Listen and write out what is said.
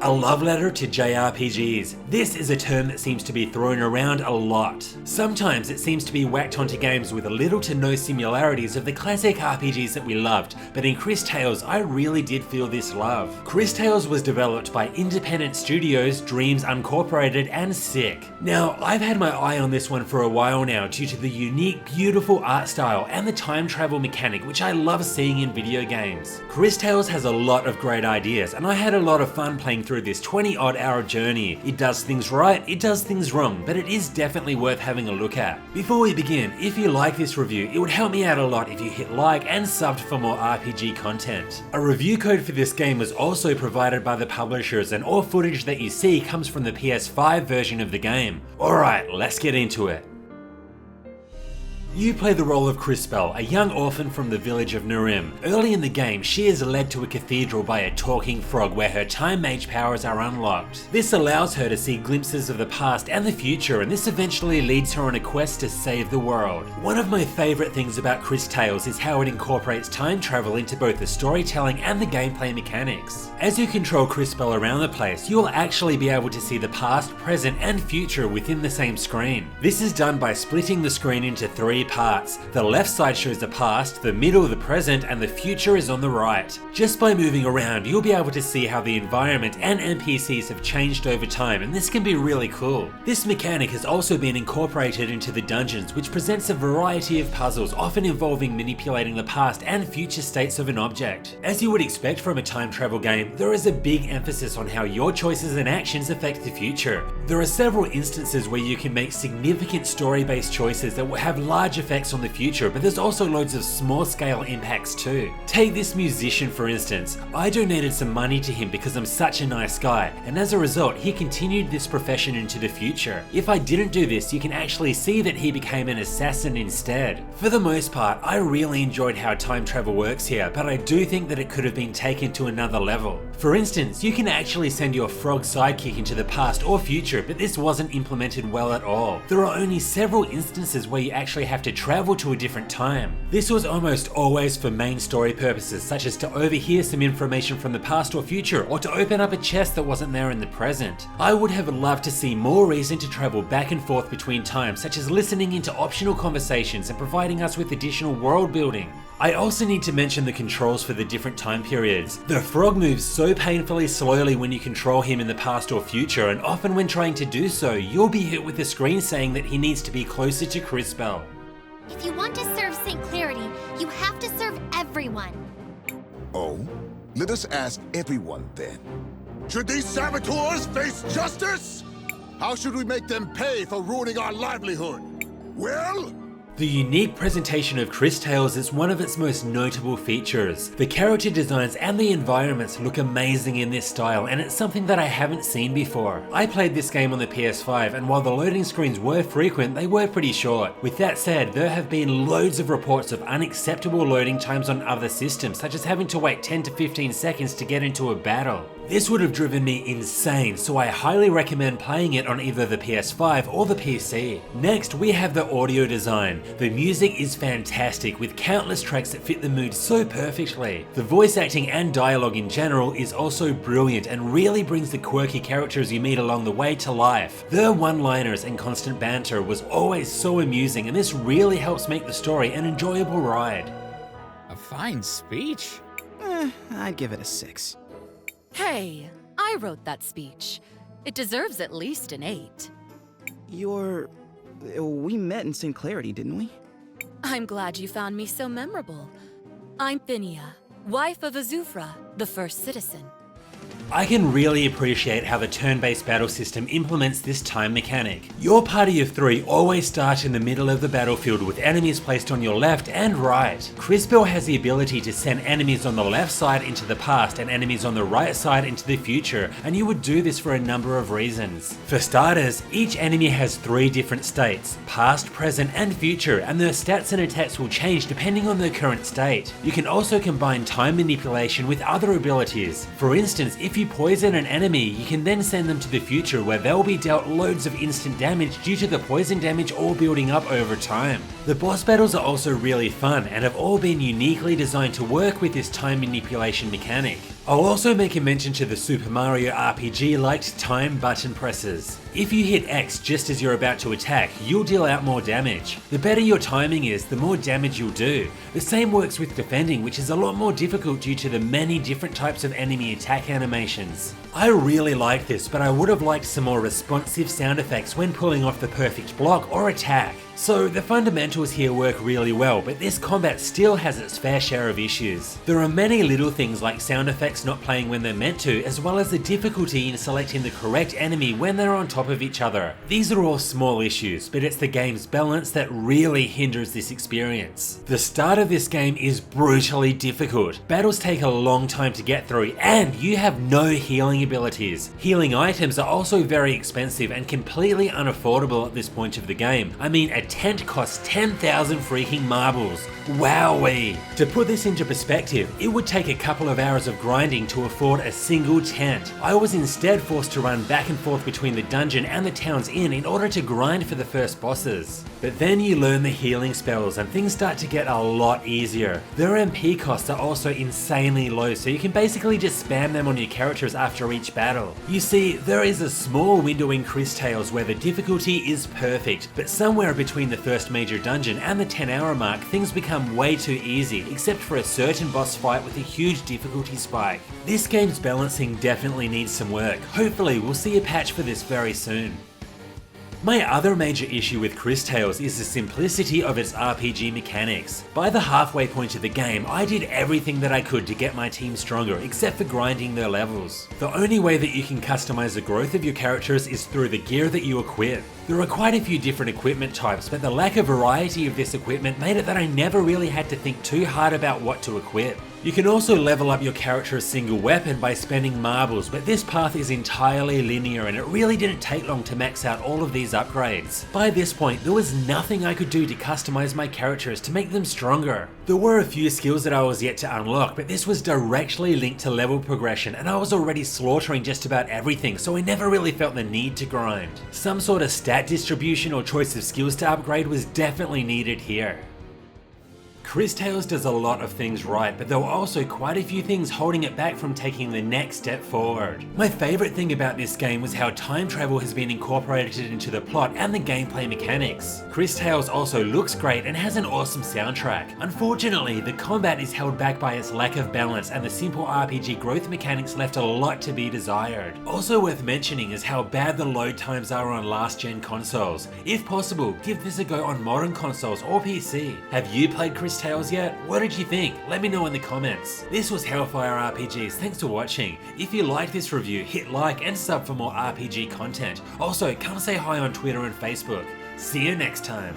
A love letter to JRPGs. This is a term that seems to be thrown around a lot. Sometimes it seems to be whacked onto games with little to no similarities of the classic RPGs that we loved, but in Cris Tales I really did feel this love. Cris Tales was developed by independent studios Dreams Uncorporated and Syck. Now, I've had my eye on this one for a while now due to the unique, beautiful art style and the time travel mechanic which I love seeing in video games. Cris Tales has a lot of great ideas and I had a lot of fun playing through this 20-odd hour journey. It does things right, it does things wrong, but it is definitely worth having a look at. Before we begin, if you like this review, it would help me out a lot if you hit like and subbed for more RPG content. A review code for this game was also provided by the publishers and all footage that you see comes from the PS5 version of the game. Alright, let's get into it. You play the role of Crisbell, a young orphan from the village of Narim. Early in the game, she is led to a cathedral by a talking frog where her time mage powers are unlocked. This allows her to see glimpses of the past and the future, and this eventually leads her on a quest to save the world. One of my favourite things about Cris Tales is how it incorporates time travel into both the storytelling and the gameplay mechanics. As you control Crisbell around the place, you will actually be able to see the past, present and future within the same screen. This is done by splitting the screen into three parts. The left side shows the past, the middle the present, and the future is on the right. Just by moving around, you'll be able to see how the environment and NPCs have changed over time, and this can be really cool. This mechanic has also been incorporated into the dungeons, which presents a variety of puzzles, often involving manipulating the past and future states of an object. As you would expect from a time travel game, there is a big emphasis on how your choices and actions affect the future. There are several instances where you can make significant story-based choices that will have large effects on the future, but there's also loads of small scale impacts too. Take this musician for instance. I donated some money to him because I'm such a nice guy, and as a result he continued this profession into the future. If I didn't do this, you can actually see that he became an assassin instead. For the most part, I really enjoyed how time travel works here, but I do think that it could have been taken to another level. For instance, you can actually send your frog sidekick into the past or future, but this wasn't implemented well at all. There are only several instances where you actually have to travel to a different time. This was almost always for main story purposes, such as to overhear some information from the past or future, or to open up a chest that wasn't there in the present. I would have loved to see more reason to travel back and forth between times, such as listening into optional conversations and providing us with additional world building. I also need to mention the controls for the different time periods. The frog moves so painfully slowly when you control him in the past or future, and often when trying to do so, you'll be hit with a screen saying that he needs to be closer to Crisbell. If you want to serve St. Clarity, you have to serve everyone. Oh? Let us ask everyone then. Should these saboteurs face justice? How should we make them pay for ruining our livelihood? Well? The unique presentation of Cris Tales is one of its most notable features. The character designs and the environments look amazing in this style, and it's something that I haven't seen before. I played this game on the PS5, and while the loading screens were frequent, they were pretty short. With that said, there have been loads of reports of unacceptable loading times on other systems, such as having to wait 10 to 15 seconds to get into a battle. This would have driven me insane, so I highly recommend playing it on either the PS5 or the PC. Next, we have the audio design. The music is fantastic, with countless tracks that fit the mood so perfectly. The voice acting and dialogue in general is also brilliant and really brings the quirky characters you meet along the way to life. Their one-liners and constant banter was always so amusing, and this really helps make the story an enjoyable ride. A fine speech? I'd give it a 6. Hey, I wrote that speech. It deserves at least an 8. We met in St. Clarity, didn't we? I'm glad you found me so memorable. I'm Phinia, wife of Azufra, the first citizen. I can really appreciate how the turn-based battle system implements this time mechanic. Your party of 3 always start in the middle of the battlefield with enemies placed on your left and right. Crisbell has the ability to send enemies on the left side into the past and enemies on the right side into the future, and you would do this for a number of reasons. For starters, each enemy has 3 different states, past, present and future, and their stats and attacks will change depending on their current state. You can also combine time manipulation with other abilities. For instance, if you poison an enemy, you can then send them to the future where they'll be dealt loads of instant damage due to the poison damage all building up over time. The boss battles are also really fun and have all been uniquely designed to work with this time manipulation mechanic. I'll also make a mention to the Super Mario RPG-liked time button presses. If you hit X just as you're about to attack, you'll deal out more damage. The better your timing is, the more damage you'll do. The same works with defending, which is a lot more difficult due to the many different types of enemy attack animations. I really like this, but I would have liked some more responsive sound effects when pulling off the perfect block or attack. So the fundamentals here work really well, but this combat still has its fair share of issues. There are many little things like sound effects not playing when they're meant to, as well as the difficulty in selecting the correct enemy when they're on top of each other. These are all small issues, but it's the game's balance that really hinders this experience. The start of this game is brutally difficult. Battles take a long time to get through, and you have no healing abilities. Healing items are also very expensive and completely unaffordable at this point of the game. I mean, a tent costs 10,000 freaking marbles. Wowee! To put this into perspective, it would take a couple of hours of grinding to afford a single tent. I was instead forced to run back and forth between the dungeon and the town's inn in order to grind for the first bosses. But then you learn the healing spells and things start to get a lot easier. Their MP costs are also insanely low, so you can basically just spam them on your characters after each battle. You see, there is a small window in Cris Tales where the difficulty is perfect, but somewhere between the first major dungeon and the 10-hour mark, things become way too easy, except for a certain boss fight with a huge difficulty spike. This game's balancing definitely needs some work. Hopefully we'll see a patch for this very soon. My other major issue with Cris Tales is the simplicity of its RPG mechanics. By the halfway point of the game, I did everything that I could to get my team stronger, except for grinding their levels. The only way that you can customize the growth of your characters is through the gear that you equip. There are quite a few different equipment types, but the lack of variety of this equipment made it that I never really had to think too hard about what to equip. You can also level up your character's single weapon by spending marbles, but this path is entirely linear and it really didn't take long to max out all of these upgrades. By this point, there was nothing I could do to customize my characters to make them stronger. There were a few skills that I was yet to unlock, but this was directly linked to level progression and I was already slaughtering just about everything, so I never really felt the need to grind. Some sort of stat distribution or choice of skills to upgrade was definitely needed here. Cris Tales does a lot of things right, but there were also quite a few things holding it back from taking the next step forward. My favourite thing about this game was how time travel has been incorporated into the plot and the gameplay mechanics. Cris Tales also looks great and has an awesome soundtrack. Unfortunately, the combat is held back by its lack of balance and the simple RPG growth mechanics left a lot to be desired. Also worth mentioning is how bad the load times are on last gen consoles. If possible, give this a go on modern consoles or PC. Have you played Cris Tales yet? What did you think? Let me know in the comments. This was Hellfire RPGs, thanks for watching. If you liked this review, hit like and sub for more RPG content. Also, come say hi on Twitter and Facebook. See you next time.